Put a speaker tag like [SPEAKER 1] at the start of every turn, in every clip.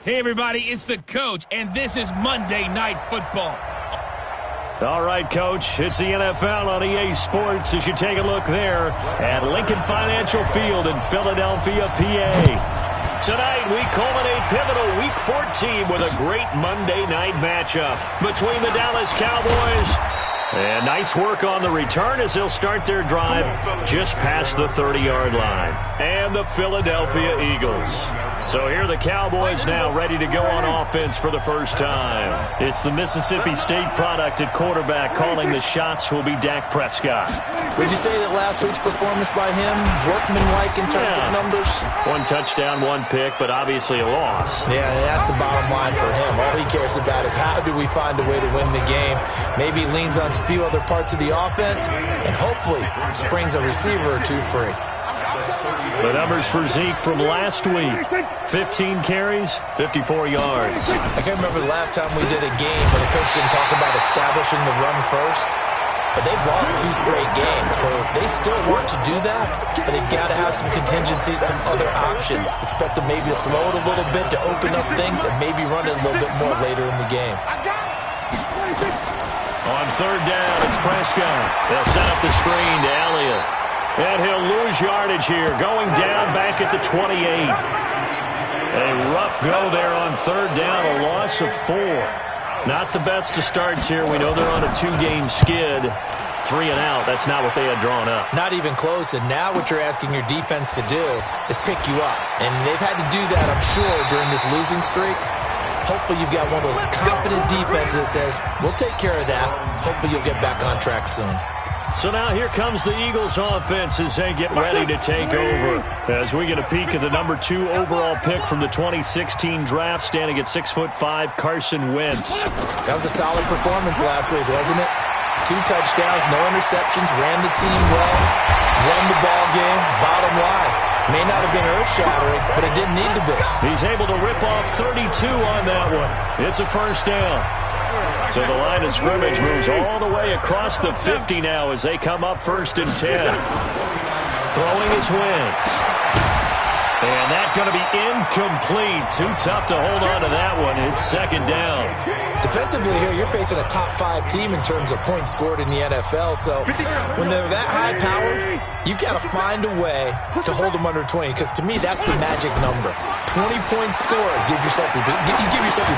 [SPEAKER 1] Hey, everybody, it's the coach, and this is Monday Night Football.
[SPEAKER 2] All right, Coach, it's the NFL on EA Sports as you take a look there at Lincoln Financial Field in Philadelphia, PA. Tonight, we culminate pivotal Week 14 with a great Monday night matchup between the Dallas Cowboys. And nice work on the return as they'll start their drive just past the 30-yard line. And the Philadelphia Eagles. So here are the Cowboys now ready to go on offense for the first time. It's the Mississippi State product at quarterback calling the shots will be Dak Prescott.
[SPEAKER 3] Would you say that last week's performance by him, workmanlike in terms of numbers?
[SPEAKER 2] One touchdown, one pick, but obviously a loss.
[SPEAKER 3] Yeah, that's the bottom line for him. All he cares about is how do we find a way to win the game. Maybe leans on a few other parts of the offense and hopefully springs a receiver or two free.
[SPEAKER 2] The numbers for Zeke from last week, 15 carries, 54 yards.
[SPEAKER 3] I can't remember the last time we did a game where the coach didn't talk about establishing the run first. But they've lost 2 straight games, so they still want to do that, but they've got to have some contingencies, some other options. Expect them maybe to throw it a little bit to open up things and maybe run it a little bit more later in the game.
[SPEAKER 2] On third down, it's Prescott. They'll set up the screen to Elliott. And he'll lose yardage here, going down back at the 28. A rough go there on third down, a loss of 4. Not the best of starts here. We know they're on a 2-game skid. 3 and out, that's not what they had drawn up.
[SPEAKER 3] Not even close, and now what you're asking your defense to do is pick you up. And they've had to do that, I'm sure, during this losing streak. Hopefully you've got one of those confident defenses that says, we'll take care of that. Hopefully you'll get back on track soon.
[SPEAKER 2] So now here comes the Eagles offense as they get ready to take over. As we get a peek at the number 2 overall pick from the 2016 draft, standing at 6'5", Carson Wentz.
[SPEAKER 3] That was a solid performance last week, wasn't it? 2 touchdowns, no interceptions, ran the team well, won the ball game. Bottom line, may not have been earth-shattering, but it didn't need to be.
[SPEAKER 2] He's able to rip off 32 on that one. It's a first down. So the line of scrimmage moves all the way across the 50 now as they come up 1st and 10. Throwing is Wentz. And that's going to be incomplete. Too tough to hold on to that one. It's 2nd down.
[SPEAKER 3] Defensively here, you're facing a top 5 team in terms of points scored in the NFL. So when they're that high-powered, you've got to find a way to hold them under 20. Because to me, that's the magic number. 20 points scored. You give yourself your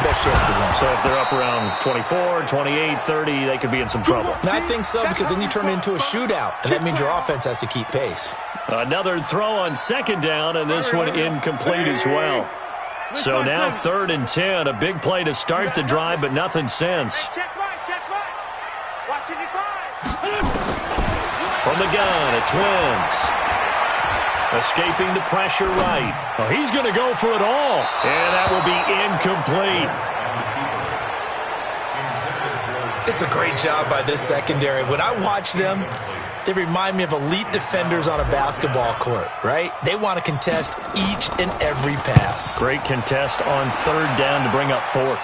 [SPEAKER 3] best chance to win.
[SPEAKER 2] So if they're up around 24, 28, 30, they could be in some trouble.
[SPEAKER 3] And I think so, because then you turn it into a shootout. And that means your offense has to keep pace.
[SPEAKER 2] Another throw on 2nd down, and this one incomplete as well. So now 3rd and 10, a big play to start the drive, but nothing since. From the gun, it's Wentz. Escaping the pressure right. Oh, he's going to go for it all, and that will be incomplete.
[SPEAKER 3] It's a great job by this secondary. When I watch them, they remind me of elite defenders on a basketball court, right? They want to contest each and every pass.
[SPEAKER 2] Great contest on 3rd down to bring up 4th.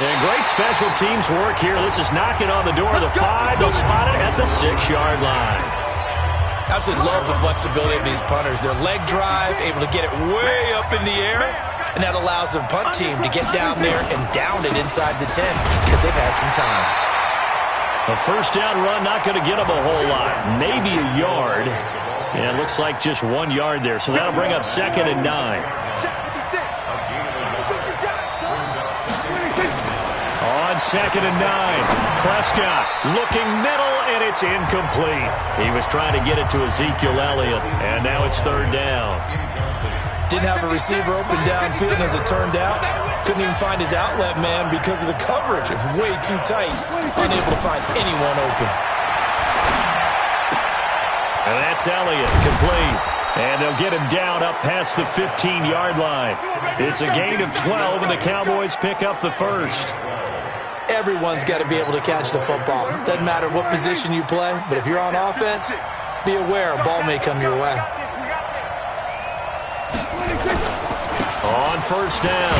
[SPEAKER 2] And great special teams work here. This is knocking on the door of the 5. They'll spot it at the 6-yard line.
[SPEAKER 3] Absolutely love the flexibility of these punters. Their leg drive, able to get it way up in the air, and that allows their punt team to get down there and down it inside the 10 because they've had some time.
[SPEAKER 2] A 1st down run, not going to get them a whole lot. Maybe a yard. And it looks like just 1 yard there. So that'll bring up 2nd and 9. On 2nd and 9, Prescott looking middle, and it's incomplete. He was trying to get it to Ezekiel Elliott, and now it's 3rd down.
[SPEAKER 3] Didn't have a receiver open downfield, as it turned out. Couldn't even find his outlet man because of the coverage. It was way too tight. Unable to find anyone open.
[SPEAKER 2] And that's Elliott, complete. And they'll get him down up past the 15-yard line. It's a gain of 12, and the Cowboys pick up the 1st.
[SPEAKER 3] Everyone's got to be able to catch the football. Doesn't matter what position you play, but if you're on offense, be aware a ball may come your way.
[SPEAKER 2] On 1st down,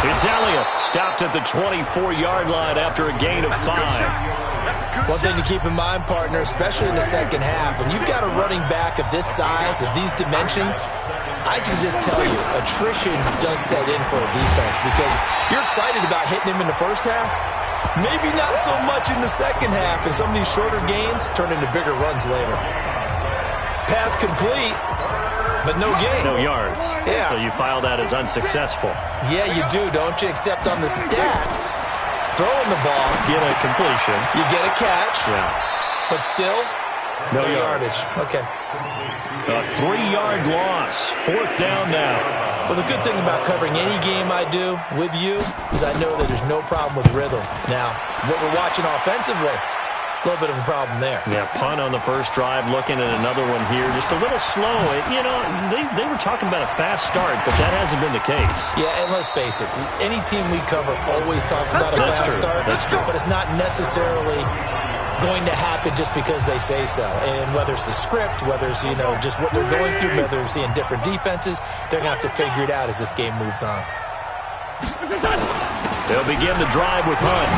[SPEAKER 2] it's Elliott, stopped at the 24-yard line after a gain of 5.
[SPEAKER 3] One thing to keep in mind, partner, especially in the second half, when you've got a running back of this size, of these dimensions, I can just tell you, attrition does set in for a defense because you're excited about hitting him in the first half. Maybe not so much in the second half, and some of these shorter gains turn into bigger runs later. Pass complete, but no gain.
[SPEAKER 2] No yards.
[SPEAKER 3] Yeah.
[SPEAKER 2] So you file that as unsuccessful.
[SPEAKER 3] Yeah, you do, don't you? Except on the stats, throwing the ball.
[SPEAKER 2] Get a completion.
[SPEAKER 3] You get a catch.
[SPEAKER 2] Yeah.
[SPEAKER 3] But still,
[SPEAKER 2] no
[SPEAKER 3] yardage. Okay.
[SPEAKER 2] A 3-yard loss. 4th down now.
[SPEAKER 3] Well, the good thing about covering any game I do with you is I know that there's no problem with rhythm. Now, what we're watching offensively, a little bit of a problem there.
[SPEAKER 2] Yeah, punt on the first drive, looking at another one here. Just a little slow. They were talking about a fast start, but that hasn't been the case.
[SPEAKER 3] Yeah, and let's face it, any team we cover always talks about a fast start.
[SPEAKER 2] That's true.
[SPEAKER 3] But it's not necessarily going to happen just because they say so. And whether it's the script, whether it's, just what they're going through, whether it's seeing different defenses, they're going to have to figure it out as this game moves on.
[SPEAKER 2] They'll begin the drive with Hunt.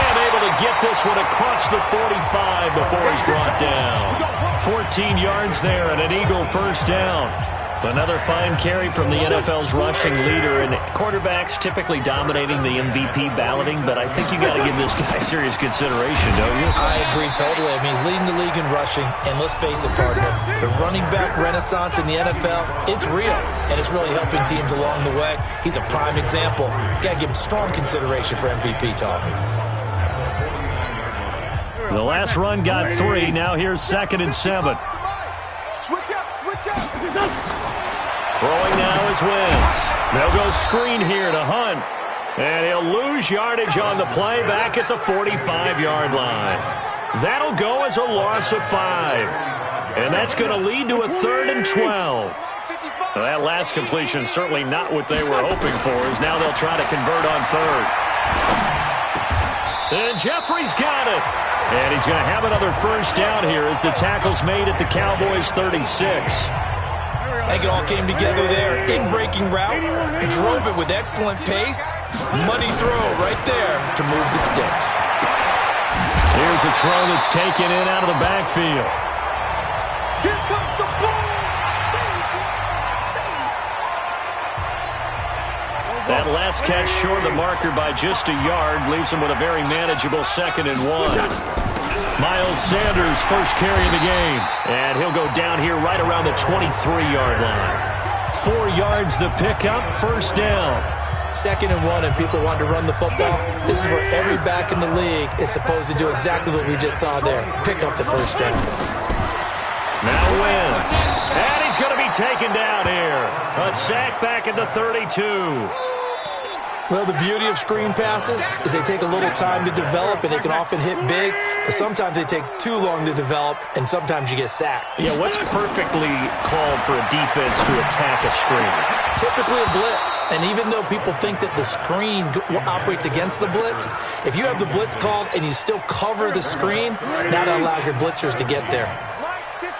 [SPEAKER 2] And able to get this one across the 45 before he's brought down. 14 yards there and an Eagle first down. Another fine carry from the NFL's rushing leader, and quarterbacks typically dominating the MVP balloting, but I think you got to give this guy serious consideration, don't you?
[SPEAKER 3] I agree totally. I mean, he's leading the league in rushing, and let's face it, partner, the running back renaissance in the NFL, it's real, and it's really helping teams along the way. He's a prime example. Got to give him strong consideration for MVP talk.
[SPEAKER 2] The last run got 3. Now here's 2nd and 7.
[SPEAKER 4] Switch up.
[SPEAKER 2] Throwing now is Wentz. They'll go screen here to Hunt. And he'll lose yardage on the play back at the 45-yard line. That'll go as a loss of 5. And that's going to lead to a 3rd and 12. Well, that last completion is certainly not what they were hoping for, as now they'll try to convert on 3rd. And Jeffrey's got it. And he's going to have another first down here as the tackle's made at the Cowboys' 36.
[SPEAKER 3] I think it all came together there. In-breaking route, drove it with excellent pace. Money throw right there to move the sticks.
[SPEAKER 2] Here's a throw that's taken in out of the backfield.
[SPEAKER 4] Here comes the ball.
[SPEAKER 2] That last catch short of the marker by just a yard leaves him with a very manageable 2nd and 1. Miles Sanders first carry of the game, and he'll go down here right around the 23-yard line. 4 yards the pickup, first down.
[SPEAKER 3] 2nd and 1, and people want to run the football. This is where every back in the league is supposed to do exactly what we just saw there. Pick up the first down.
[SPEAKER 2] Now Wentz, and he's going to be taken down here. A sack back at the 32.
[SPEAKER 3] Well, the beauty of screen passes is they take a little time to develop, and they can often hit big, but sometimes they take too long to develop, and sometimes you get sacked.
[SPEAKER 2] Yeah, what's perfectly called for a defense to attack a screen?
[SPEAKER 3] Typically a blitz, and even though people think that the screen operates against the blitz, if you have the blitz called and you still cover the screen, that allows your blitzers to get there.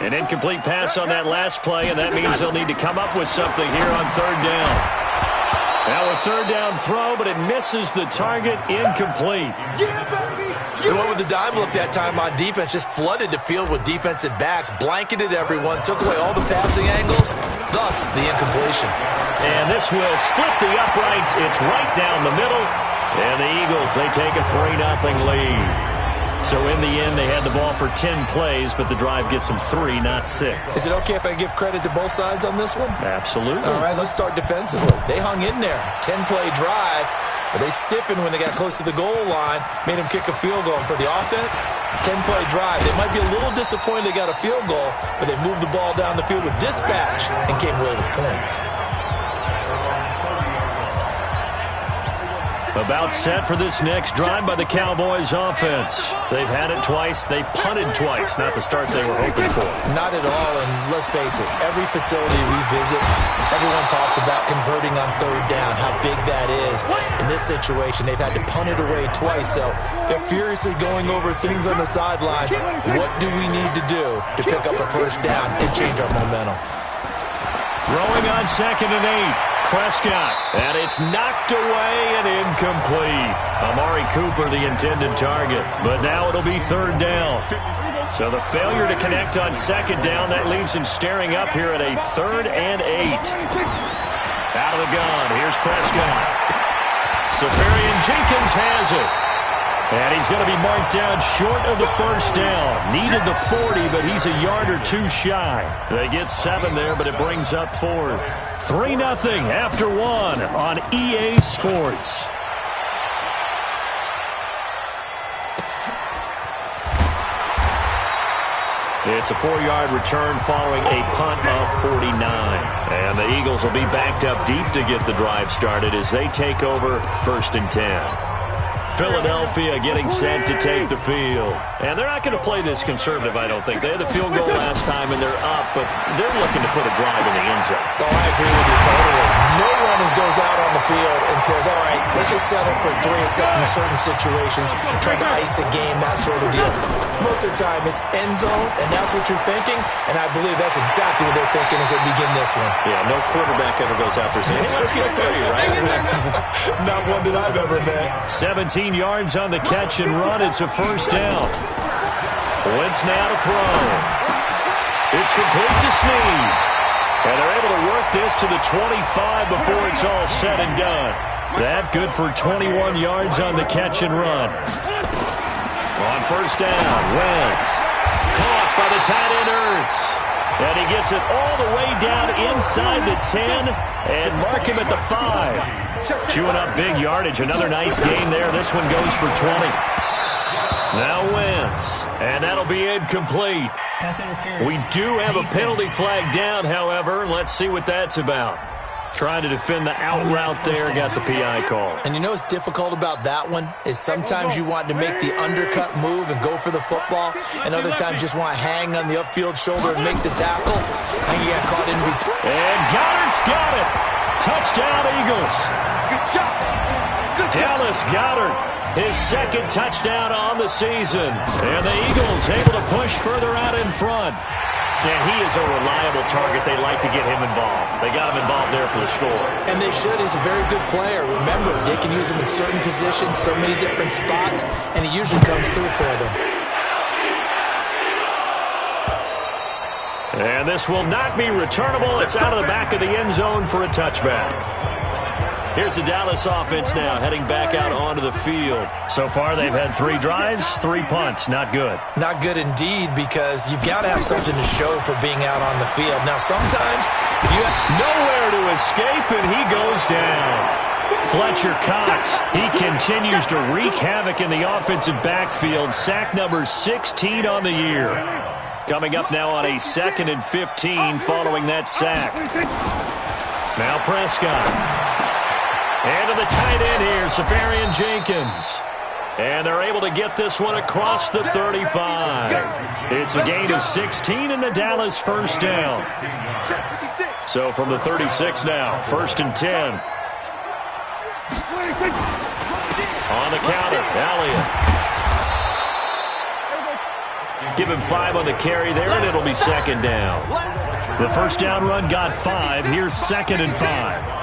[SPEAKER 2] An incomplete pass on that last play, and that means they'll need to come up with something here on 3rd down. Now a 3rd down throw, but it misses the target, incomplete.
[SPEAKER 3] They went with the dime look that time on defense, just flooded the field with defensive backs, blanketed everyone, took away all the passing angles, thus the incompletion.
[SPEAKER 2] And this will split the uprights. It's right down the middle. And the Eagles, they take a 3-0 lead. So in the end, they had the ball for 10 plays, but the drive gets them 3, not 6.
[SPEAKER 3] Is it okay if I give credit to both sides on this one?
[SPEAKER 2] Absolutely.
[SPEAKER 3] All right, let's start defensively. They hung in there. 10-play drive, but they stiffened when they got close to the goal line, made them kick a field goal. For the offense, 10-play drive. They might be a little disappointed they got a field goal, but they moved the ball down the field with dispatch and came away with points.
[SPEAKER 2] About set for this next drive by the Cowboys offense. They've had it twice. They've punted twice. Not the start they were hoping for.
[SPEAKER 3] Not at all, and let's face it, every facility we visit, everyone talks about converting on 3rd down, how big that is. In this situation, they've had to punt it away twice, so they're furiously going over things on the sidelines. What do we need to do to pick up a first down and change our momentum?
[SPEAKER 2] Throwing on 2nd and 8. Prescott, and it's knocked away and incomplete. Amari Cooper, the intended target, but now it'll be third down. So the failure to connect on second down, that leaves him staring up here at a 3rd and 8. Out of the gun, here's Prescott. Safarian Jenkins has it. And he's going to be marked down short of the first down. Needed the 40, but he's a yard or two shy. They get 7 there, but it brings up 4th. 3-0 after 1 on EA Sports. It's a 4-yard return following a punt of 49. And the Eagles will be backed up deep to get the drive started as they take over 1st and 10. Philadelphia getting set to take the field. And they're not going to play this conservative, I don't think. They had the field goal last time, and they're up, but they're looking to put a drive in the end zone.
[SPEAKER 3] Oh, I agree with you totally. No one goes out on the field and says, all right, let's just settle for 3, except in certain situations, trying to ice a game, that sort of deal. Most of the time, it's end zone, and that's what you're thinking, and I believe that's exactly what they're thinking as they begin this one.
[SPEAKER 2] Yeah, no quarterback ever goes out there saying, hey, let's get 3, right?
[SPEAKER 3] Not one that I've ever met.
[SPEAKER 2] 17 yards on the catch and run. It's a first down. Wentz now to throw. It's complete to Snead. And they're able to work this to the 25 before it's all said and done. That good for 21 yards on the catch and run. On first down, Wentz. Caught by the tight end Ertz. And he gets it all the way down inside the 10 and mark him at the 5. Chewing up big yardage. Another nice gain there. This one goes for 20. Now Wentz. And that'll be incomplete. We do have a penalty flag down, however. Let's see what that's about. Trying to defend the out route there, got the PI call.
[SPEAKER 3] And you know what's difficult about that one is sometimes you want to make the undercut move and go for the football, and other times just want to hang on the upfield shoulder and make the tackle. And you got caught in between.
[SPEAKER 2] And Goddard's got it. Touchdown, Eagles.
[SPEAKER 4] Good job. Good job.
[SPEAKER 2] Dallas Goedert, his second touchdown on the season. And the Eagles able to push further out in front. And he is a reliable target. They like to get him involved. They got him involved there for the score.
[SPEAKER 3] And they should. He's a very good player. Remember, they can use him in certain positions, so many different spots, and he usually comes through for them.
[SPEAKER 2] And this will not be returnable. It's out of the back of the end zone for a touchback. Here's the Dallas offense now, heading back out onto the field. So far, they've had 3 drives, 3 punts. Not good.
[SPEAKER 3] Not good indeed, because you've got to have something to show for being out on the field. Now, sometimes, if you have
[SPEAKER 2] nowhere to escape, and he goes down. Fletcher Cox, he continues to wreak havoc in the offensive backfield. Sack number 16 on the year. Coming up now on a 2nd and 15 following that sack. Now Prescott. And to the tight end here, Safarian Jenkins. And they're able to get this one across the 35. It's a gain of 16 and the Dallas first down. So from the 36 now, 1st and 10. On the counter, Elliott. Give him 5 on the carry there, and it'll be 2nd down. The first down run got 5. Here's 2nd and 5.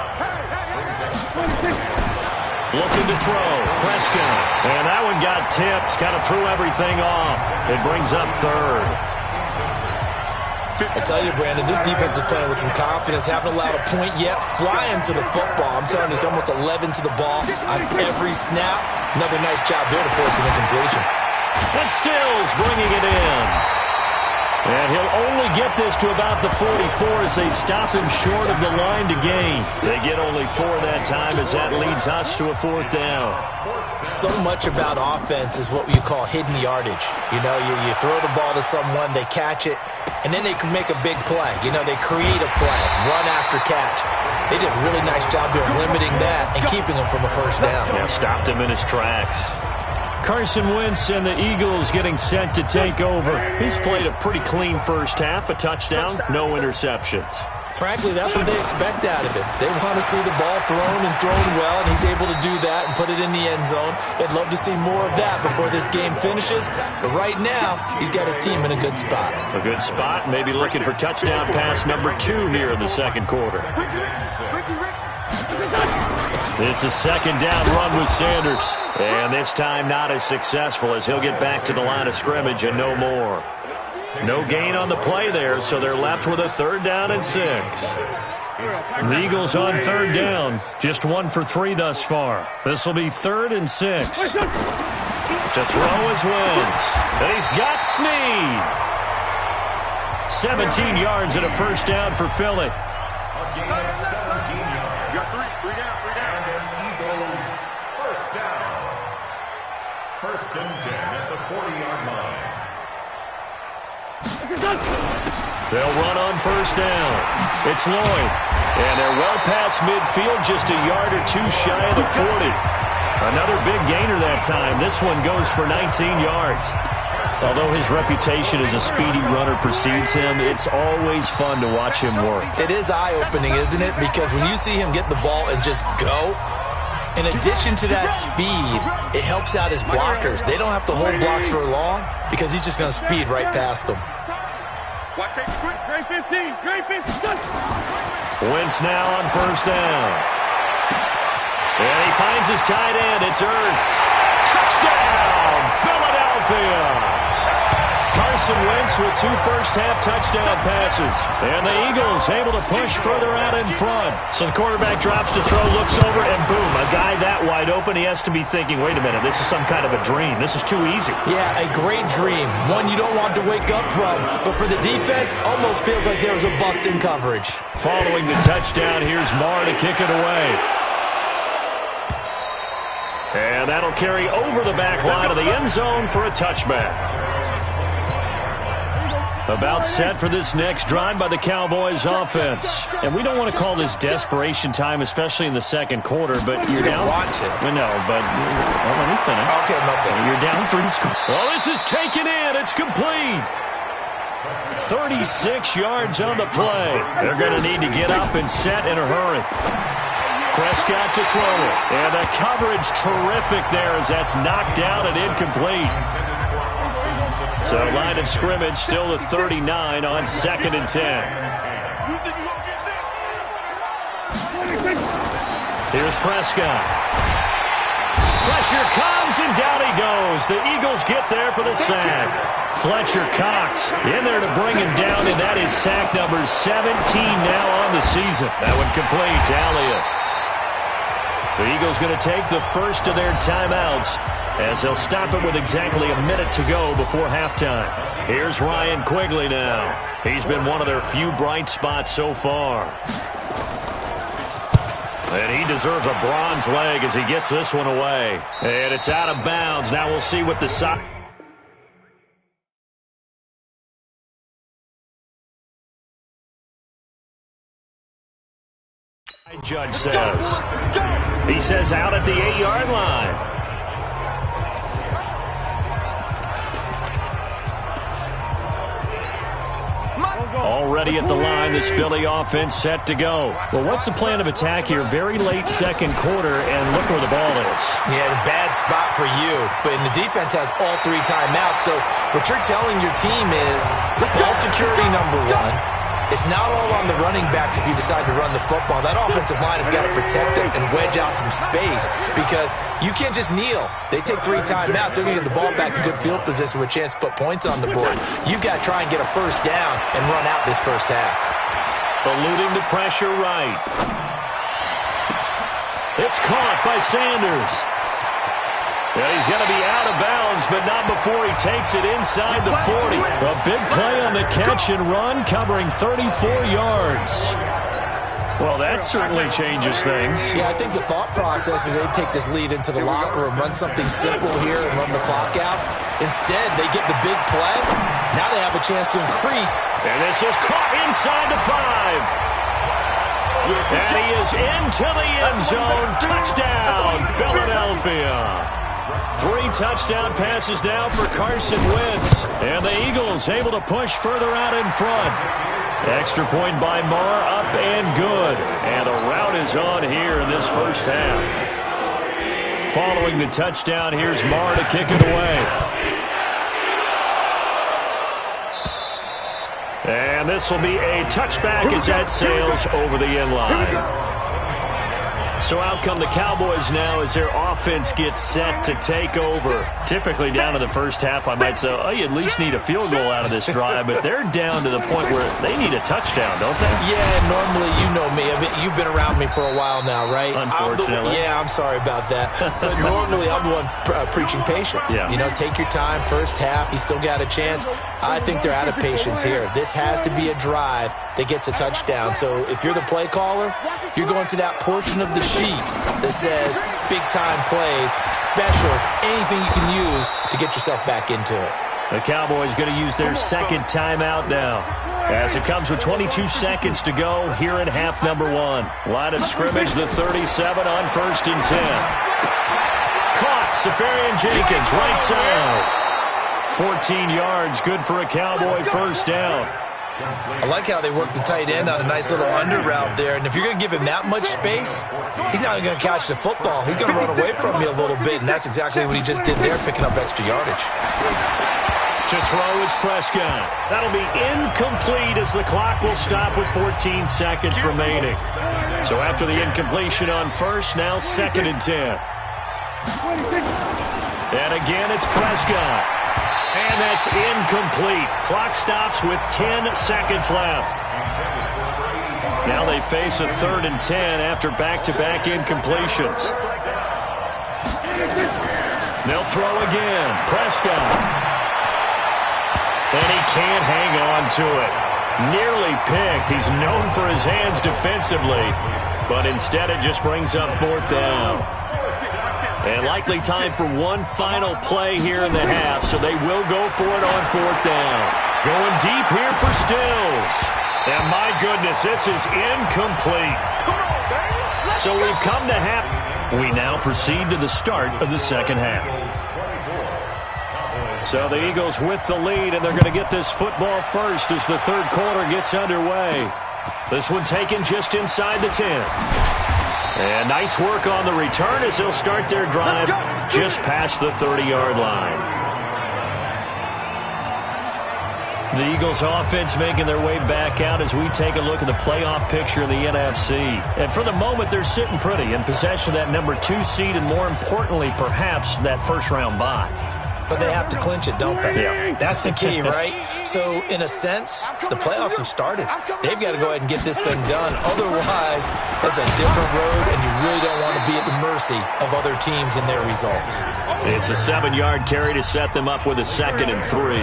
[SPEAKER 2] Looking to throw, Prescott. And that one got tipped, kind of threw everything off. It brings up 3rd.
[SPEAKER 3] I tell you, Brandon, this defense is playing with some confidence. Haven't allowed a point yet. Flying to the football. I'm telling you, it's almost 11 to the ball on every snap. Another nice job there to force an incompletion.
[SPEAKER 2] And Stills bringing it in. And he'll only get this to about the 44 as they stop him short of the line to gain. They get only 4 that time as that leads us to a 4th down.
[SPEAKER 3] So much about offense is what you call hidden yardage. You know, you throw the ball to someone, they catch it, and then they can make a big play. You know, they create a play, run after catch. They did a really nice job there limiting that and keeping him from a first down.
[SPEAKER 2] Yeah, stopped him in his tracks. Carson Wentz and the Eagles getting set to take over. He's played a pretty clean first half, a touchdown, no interceptions.
[SPEAKER 3] Frankly, that's what they expect out of him. They want to see the ball thrown and thrown well, and he's able to do that and put it in the end zone. They'd love to see more of that before this game finishes. But right now, he's got his team in a good spot.
[SPEAKER 2] A good spot, maybe looking for touchdown pass number 2 here in the 2nd quarter. It's a second down run with Sanders. And this time not as successful as he'll get back to the line of scrimmage and no more. No gain on the play there, so they're left with a 3rd down and 6. The Eagles on 3rd down. Just 1 for 3 thus far. This will be 3rd and 6. To throw is Wentz. And he's got Snead. 17 yards and a 1st down for Philly.
[SPEAKER 5] First and 10 at the 40-yard line.
[SPEAKER 2] They'll run on 1st down. It's Lloyd. And they're well past midfield, just a yard or 2 shy of the 40. Another big gainer that time. This one goes for 19 yards. Although his reputation as a speedy runner precedes him, it's always fun to watch him work.
[SPEAKER 3] It is eye-opening, isn't it? Because when you see him get the ball and just go, in addition to that speed, it helps out his blockers. They don't have to hold blocks for long because he's just going to speed right past them.
[SPEAKER 2] Wentz now on 1st down. And he finds his tight end. It's Ertz. Touchdown, Philadelphia. Carson Wentz with 2 first-half touchdown passes. And the Eagles able to push further out in front. So the quarterback drops to throw, looks over, and boom, a guy that wide open, he has to be thinking, wait a minute, this is some kind of a dream. This is too easy.
[SPEAKER 3] Yeah, a great dream. One you don't want to wake up from. But for the defense, almost feels like there was a bust in coverage.
[SPEAKER 2] Following the touchdown, here's Marr to kick it away. And that'll carry over the back line of the end zone for a touchback. About set for this next drive by the Cowboys offense. And we don't want to call this desperation time, especially in the second quarter, but you're down.
[SPEAKER 3] Want to.
[SPEAKER 2] No, but let me finish.
[SPEAKER 3] Okay, no problem.
[SPEAKER 2] You're down 3 scores. Well, this is taken in. It's complete. 36 yards on the play. They're going to need to get up and set in a hurry. Prescott to throw it. And the coverage terrific there as that's knocked down and incomplete. So line of scrimmage still the 39 on 2nd and 10. Here's Prescott. Pressure comes and down he goes. The Eagles get there for the sack. Fletcher Cox in there to bring him down, and that is sack number 17 now on the season. That one complete to Elliott. The Eagles going to take the first of their timeouts as they'll stop it with exactly a minute to go before halftime. Here's Ryan Quigley now. He's been one of their few bright spots so far. And he deserves a bronze leg as he gets this one away. And it's out of bounds. Now we'll see what the side judge says. He says out at the 8-yard line. Already at the line, this Philly offense set to go. Well, what's the plan of attack here? Very late second quarter, and look where the ball is.
[SPEAKER 3] Yeah, a bad spot for you. But the defense has all 3 timeouts. So what you're telling your team is ball security number 1. It's not all on the running backs if you decide to run the football. That offensive line has got to protect them and wedge out some space because you can't just kneel. They take 3 timeouts. They're going to get the ball back in good field position with a chance to put points on the board. You got to try and get a first down and run out this first half.
[SPEAKER 2] Eluding the pressure right. It's caught by Sanders. Yeah, he's going to be out of bounds, but not before he takes it inside the 40. A big play on the catch and run, covering 34 yards. Well, that certainly changes things.
[SPEAKER 3] Yeah, I think the thought process is they take this lead into the locker room, run something simple here, and run the clock out. Instead, they get the big play. Now they have a chance to increase.
[SPEAKER 2] And this is caught inside the 5. And he is into the end zone. Touchdown, Philadelphia. 3 touchdown passes now for Carson Wentz. And the Eagles able to push further out in front. Extra point by Marr, up and good. And the route is on here in this first half. Following the touchdown, here's Marr to kick it away. And this will be a touchback as that sails over the end line. So out come the Cowboys now as their offense gets set to take over. Typically down to the first half, I might say, oh, you at least need a field goal out of this drive, but they're down to the point where they need a touchdown, don't they?
[SPEAKER 3] Yeah, normally, you know me. I mean, you've been around me for a while now, right?
[SPEAKER 2] Unfortunately.
[SPEAKER 3] I'm sorry about that. But normally, I'm the one preaching patience.
[SPEAKER 2] Yeah.
[SPEAKER 3] You know, take your time. First half, you still got a chance. I think they're out of patience here. This has to be a drive that gets a touchdown. So if you're the play caller, you're going to that portion of the sheet that says big-time plays, specials, anything you can use to get yourself back into it.
[SPEAKER 2] The Cowboys going to use their second timeout now, as it comes with 22 seconds to go here in half number one. Line of scrimmage, the 37 on 1st and 10. Caught, Safarian Jenkins, right side. 14 yards, good for a Cowboy first down.
[SPEAKER 3] I like how they work the tight end on a nice little under route there. And if you're going to give him that much space, he's not going to catch the football. He's going to run away from you a little bit, and that's exactly what he just did there, picking up extra yardage.
[SPEAKER 2] To throw is Prescott. That'll be incomplete as the clock will stop with 14 seconds remaining. So after the incompletion on first, now 2nd and 10. And again, it's Prescott. And that's incomplete. Clock stops with 10 seconds left. Now they face a 3rd and 10 after back-to-back incompletions. They'll throw again. Prescott. And he can't hang on to it. Nearly picked. He's known for his hands defensively. But instead it just brings up 4th down. And likely time for one final play here in the half, so they will go for it on 4th down. Going deep here for Stills. And my goodness, this is incomplete. So we've come to half. We now proceed to the start of the second half. So the Eagles with the lead, and they're going to get this football first as the third quarter gets underway. This one taken just inside the 10. And nice work on the return as they'll start their drive just past the 30-yard line. The Eagles offense making their way back out as we take a look at the playoff picture in the NFC. And for the moment, they're sitting pretty in possession of that number 2 seed and, more importantly, perhaps that first-round bye.
[SPEAKER 3] But they have to clinch it, don't they?
[SPEAKER 2] Yeah.
[SPEAKER 3] That's the key, right? So, in a sense, the playoffs have started. They've got to go ahead and get this thing done. Otherwise, it's a different road, and you really don't want to be at the mercy of other teams and their results.
[SPEAKER 2] It's a 7-yard carry to set them up with a 2nd and 3.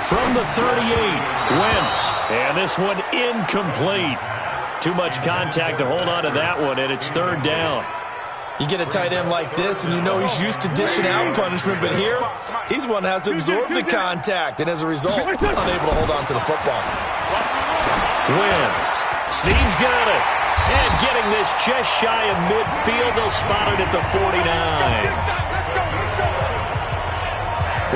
[SPEAKER 2] From the 38, Wentz. And this one incomplete. Too much contact to hold on to that one, and it's 3rd down.
[SPEAKER 3] You get a tight end like this, and you know he's used to dishing out punishment, but here, he's one that has to absorb the contact, and as a result, unable to hold on to the football.
[SPEAKER 2] Wentz. Snead's got it. And getting this just shy of midfield, they'll spot it at the 49.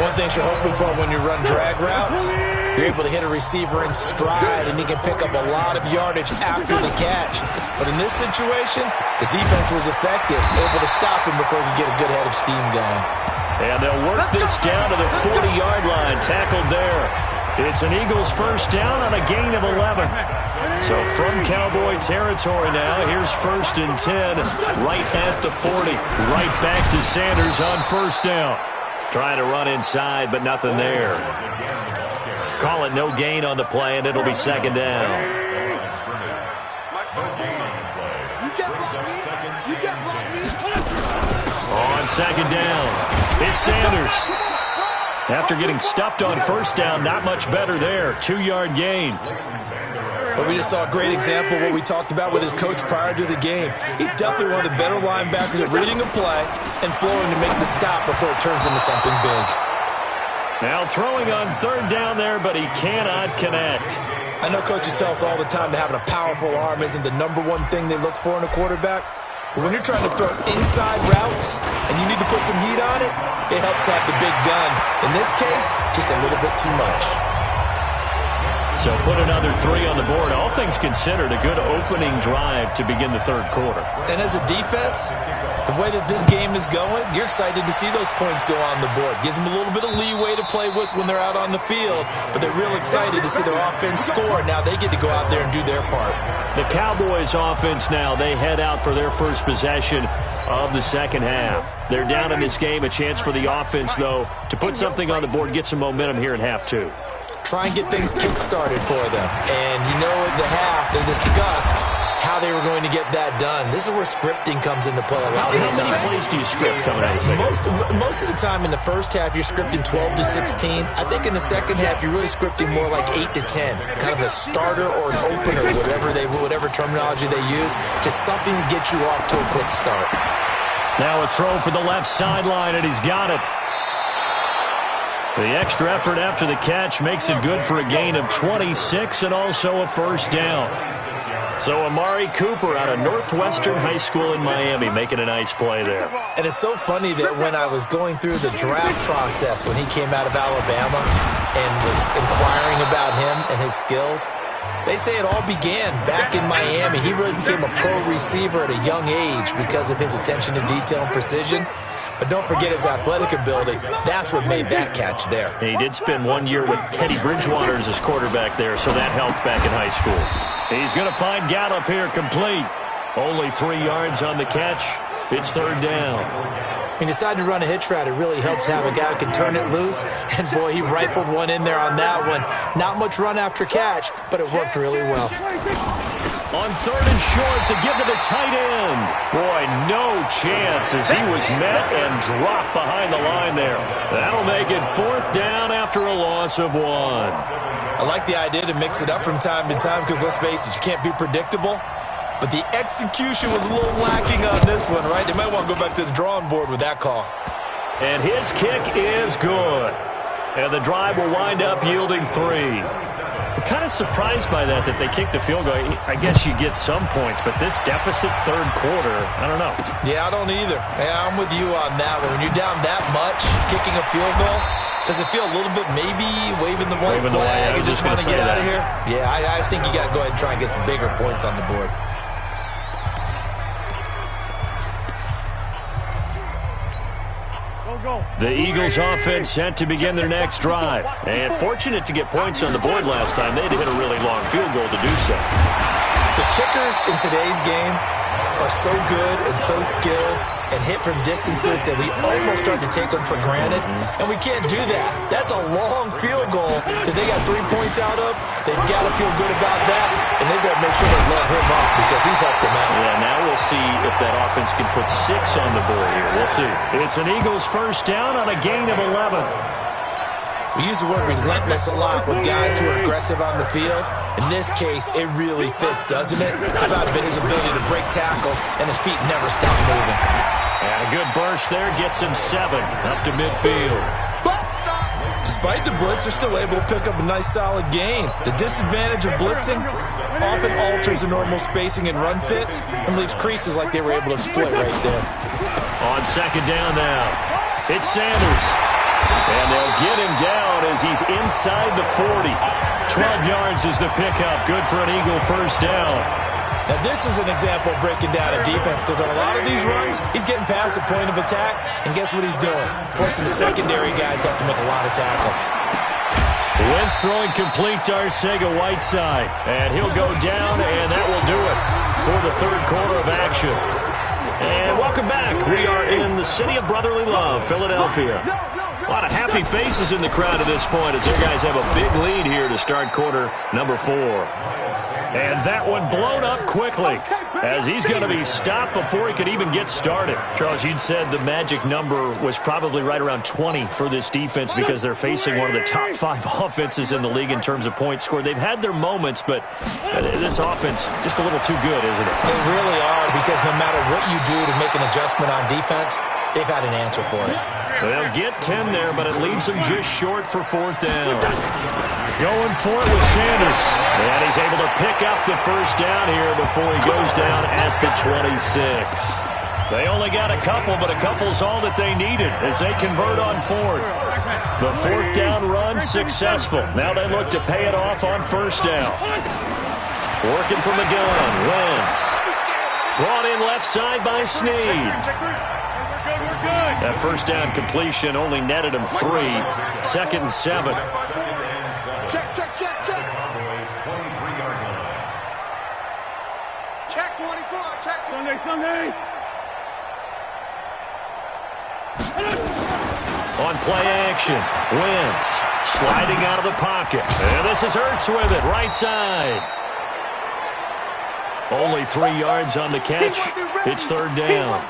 [SPEAKER 3] One thing you're hoping for when you run drag routes, you're able to hit a receiver in stride, and he can pick up a lot of yardage after the catch. But in this situation, the defense was effective, able to stop him before he could get a good head of steam going.
[SPEAKER 2] And they'll work this down to the 40-yard line, tackled there. It's an Eagles first down on a gain of 11. So from Cowboy territory now, here's 1st and 10, right at the 40. Right back to Sanders on first down. Trying to run inside, but nothing there. Call it no gain on the play, and it'll be 2nd down. On 2nd down, it's Sanders. After getting stuffed on first down, not much better there. 2-yard gain.
[SPEAKER 3] But we just saw a great example of what we talked about with his coach prior to the game. He's definitely one of the better linebackers at reading a play and flowing to make the stop before it turns into something big.
[SPEAKER 2] Now throwing on 3rd down there, but he cannot connect.
[SPEAKER 3] I know coaches tell us all the time that having a powerful arm isn't the number one thing they look for in a quarterback. But when you're trying to throw inside routes and you need to put some heat on it, it helps have the big gun. In this case, just a little bit too much.
[SPEAKER 2] So put another 3 on the board. All things considered, a good opening drive to begin the third quarter.
[SPEAKER 3] And as a defense, the way that this game is going, you're excited to see those points go on the board. Gives them a little bit of leeway to play with when they're out on the field, but they're real excited to see their offense score. Now they get to go out there and do their part.
[SPEAKER 2] The Cowboys offense now, they head out for their first possession of the second half. They're down in this game. A chance for the offense, though, to put something on the board, get some momentum here in half 2.
[SPEAKER 3] Try and get things kick-started for them. And you know at the half, they discussed how they were going to get that done. This is where scripting comes into play a lot of the time.
[SPEAKER 2] How many plays do you script coming out of the second?
[SPEAKER 3] Most of the time in the first half, you're scripting 12 to 16. I think in the second half, you're really scripting more like 8 to 10. Kind of a starter or an opener, whatever terminology they use. Just something to get you off to a quick start.
[SPEAKER 2] Now a throw for the left sideline, and he's got it. The extra effort after the catch makes it good for a gain of 26 and also a first down. So Amari Cooper out of Northwestern High School in Miami making a nice play there.
[SPEAKER 3] And it's so funny that when I was going through the draft process when he came out of Alabama and was inquiring about him and his skills, they say it all began back in Miami. He really became a pro receiver at a young age because of his attention to detail and precision. But don't forget his athletic ability. That's what made that catch there.
[SPEAKER 2] And he did spend 1 year with Teddy Bridgewater as his quarterback there, so that helped back in high school. He's going to find Gallup here complete. Only 3 yards on the catch. It's third down.
[SPEAKER 3] He decided to run a hitch route. It really helped to have a guy who can turn it loose. And, boy, he rifled one in there on that one. Not much run after catch, but it worked really well.
[SPEAKER 2] On third and short to give to the tight end. Boy, no chance as he was met and dropped behind the line there. That'll make it fourth down after a loss of 1.
[SPEAKER 3] I like the idea to mix it up from time to time because, let's face it, you can't be predictable. But the execution was a little lacking on this one, right? They might want to go back to the drawing board with that call.
[SPEAKER 2] And his kick is good. And the drive will wind up yielding 3. I'm kind of surprised by that they kicked the field goal. I guess you get some points, but this deficit third quarter, I don't know.
[SPEAKER 3] Yeah, I don't either. Yeah, I'm with you on that one. When you're down that much, kicking a field goal, does it feel a little bit maybe waving the white flag and just want to get out of here? Yeah, I think you got to go ahead and try and get some bigger points on the board.
[SPEAKER 2] The Eagles offense set to begin their next drive. And fortunate to get points on the board last time. They had to hit a really long field goal to do so.
[SPEAKER 3] The kickers in today's game are so good and so skilled and hit from distances that we almost start to take them for granted. And we can't do that. That's a long field goal that they got 3 points out of. They've got to feel good about that. And they've got to make sure they love him up because he's helped them out.
[SPEAKER 2] Yeah, now we'll see if that offense can put 6 on the board here. We'll see. It's an Eagles first down on a gain of 11.
[SPEAKER 3] We use the word relentless a lot with guys who are aggressive on the field. In this case, it really fits, doesn't it? How about his ability to break tackles and his feet never stop moving?
[SPEAKER 2] And a good burst there gets him 7 up to midfield.
[SPEAKER 3] Despite the blitz, they're still able to pick up a nice solid gain. The disadvantage of blitzing often alters the normal spacing and run fits and leaves creases like they were able to exploit right there.
[SPEAKER 2] On second down now, it's Sanders. And they'll get him down as he's inside the 40. 12 yards is the pickup. Good for an Eagle first down.
[SPEAKER 3] Now, this is an example of breaking down a defense because on a lot of these runs, he's getting past the point of attack, and guess what he's doing? Forcing the secondary guys to have to make a lot of tackles.
[SPEAKER 2] Wentz throwing complete to Arcega-Whiteside. And he'll go down, and that will do it for the third quarter of action. And welcome back. We are in the city of brotherly love, Philadelphia. A lot of happy faces in the crowd at this point as their guys have a big lead here to start quarter number 4. And that one blown up quickly as he's going to be stopped before he could even get started. Charles, you'd said the magic number was probably right around 20 for this defense because they're facing one of the top 5 offenses in the league in terms of points scored. They've had their moments, but this offense just a little too good, isn't it?
[SPEAKER 3] They really are because no matter what you do to make an adjustment on defense, they've had an answer for it.
[SPEAKER 2] They'll get 10 there, but it leaves them just short for fourth down. Going for it with Sanders. And he's able to pick up the first down here before he goes down at the 26. They only got a couple, but a couple's all that they needed as they convert on fourth. The fourth down run successful. Now they look to pay it off on first down. Working from the gun, Wentz. Brought in left side by Snead. That first down completion only netted him 3. 2nd and 7.
[SPEAKER 4] Check. Check 24. Check. Sunday.
[SPEAKER 2] On play action, Wentz sliding out of the pocket. And this is Ertz with it, right side. Only 3 yards on the catch. It's third down.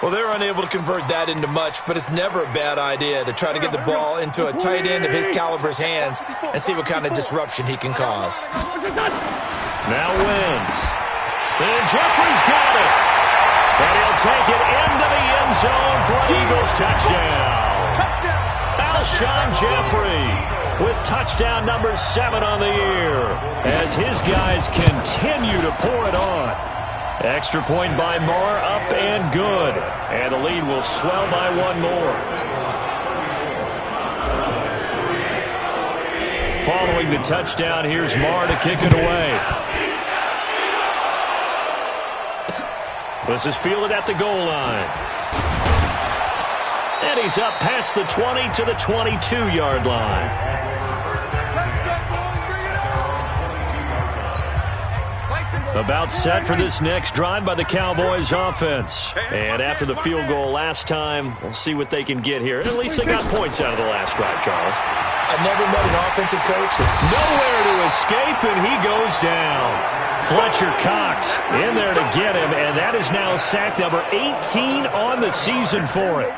[SPEAKER 3] Well, they're unable to convert that into much, but it's never a bad idea to try to get the ball into a tight end of his caliber's hands and see what kind of disruption he can cause.
[SPEAKER 2] Now Wentz. And Jeffrey's got it. And he'll take it into the end zone for an Eagles touchdown. Alshon Jeffrey with touchdown number 7 on the year as his guys continue to pour it on. Extra point by Moore, up and good. And the lead will swell by 1 more. Following the touchdown, here's Moore to kick it away. This is fielded at the goal line. And he's up past the 20 to the 22-yard line. About set for this next drive by the Cowboys offense. And after the field goal last time, we'll see what they can get here. At least they got points out of the last drive, Charles.
[SPEAKER 3] I've never met an offensive coach that
[SPEAKER 2] nowhere to escape, and he goes down. Fletcher Cox in there to get him, and that is now sack number 18 on the season for him.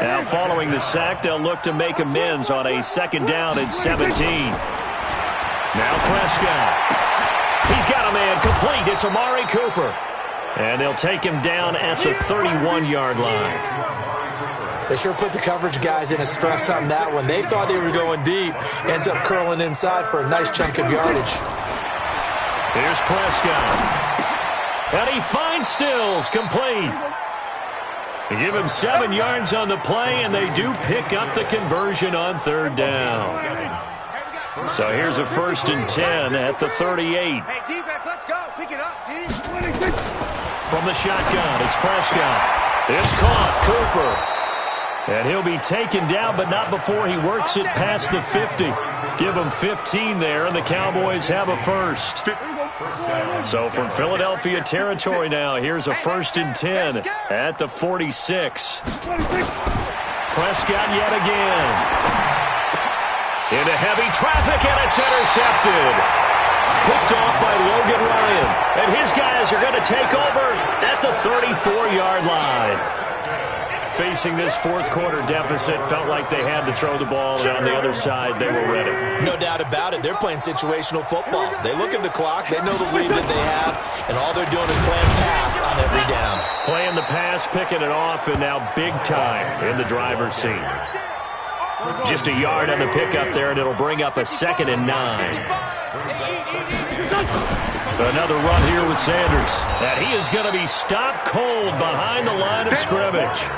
[SPEAKER 2] Now following the sack, they'll look to make amends on a 2nd down and 17. Now Prescott. He's got a man complete. It's Amari Cooper. And they'll take him down at the 31-yard line.
[SPEAKER 3] They sure put the coverage guys in a stress on that one. They thought they were going deep. Ends up curling inside for a nice chunk of yardage.
[SPEAKER 2] Here's Prescott. And he finds Stills complete. They give him 7 yards on the play, and they do pick up the conversion on 3rd down. So here's a 1st and 10 at the 38.
[SPEAKER 4] Hey, defense, let's go. Pick it up, team.
[SPEAKER 2] From the shotgun, it's Prescott. It's caught, Cooper. And he'll be taken down, but not before he works it past the 50. Give him 15 there, and the Cowboys have a first. So from Philadelphia territory now, here's a 1st and 10 at the 46. Prescott yet again. Into heavy traffic, and it's intercepted. Picked off by Logan Ryan. And his guys are going to take over at the 34-yard line. Facing this 4th quarter deficit, felt like they had to throw the ball, and on the other side, they were ready.
[SPEAKER 3] No doubt about it. They're playing situational football. They look at the clock. They know the lead that they have, and all they're doing is playing pass on every down.
[SPEAKER 2] Playing the pass, picking it off, and now big time in the driver's seat. Just a yard on the pickup there, and it'll bring up a 2nd and 9. Another run here with Sanders. And he is going to be stopped cold behind the line of scrimmage.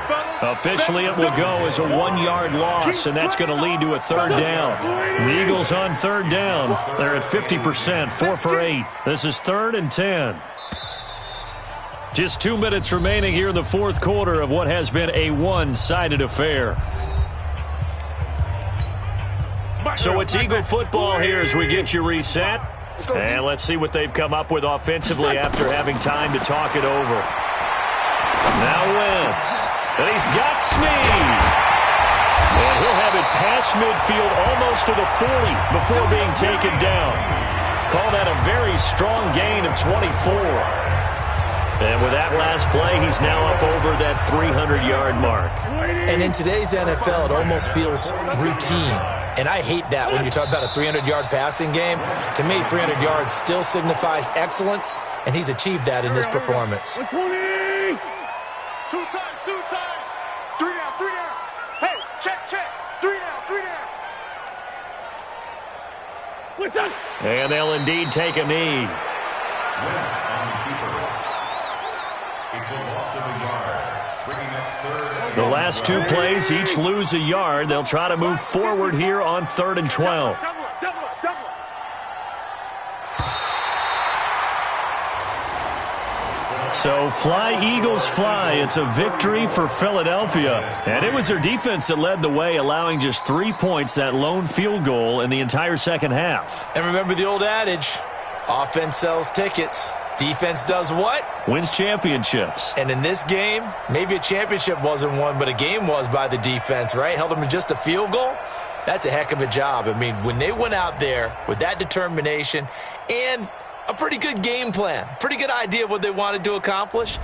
[SPEAKER 2] Officially, it will go as a 1-yard loss, and that's going to lead to a 3rd down. The Eagles on 3rd down. They're at 50%, 4 for 8. This is 3rd and 10. Just 2 minutes remaining here in the 4th quarter of what has been a one-sided affair. So it's Eagle football here as we get you reset. And let's see what they've come up with offensively after having time to talk it over. Now Wentz. And he's got Snead. And he'll have it past midfield almost to the 40 before being taken down. Call that a very strong gain of 24. And with that last play, he's now up over that 300-yard mark.
[SPEAKER 3] And in today's NFL, it almost feels routine. And I hate that when you talk about a 300-yard passing game. To me, 300 yards still signifies excellence, and he's achieved that in this performance.
[SPEAKER 4] 2 times. 3 down. Hey, check. 3 down.
[SPEAKER 2] And they'll indeed take a knee.
[SPEAKER 5] It's a loss of a yard.
[SPEAKER 2] The last two plays each lose a yard. They'll try to move forward here on 3rd and 12. So fly, Eagles, fly. It's a victory for Philadelphia. And it was their defense that led the way, allowing just 3 points, that lone field goal in the entire second half.
[SPEAKER 3] And remember the old adage, offense sells tickets. Defense does what?
[SPEAKER 2] Wins championships.
[SPEAKER 3] And in this game, maybe a championship wasn't won, but a game was by the defense, right? Held them to just a field goal. That's a heck of a job. I mean, when they went out there with that determination and a pretty good game plan, pretty good idea of what they wanted to accomplish,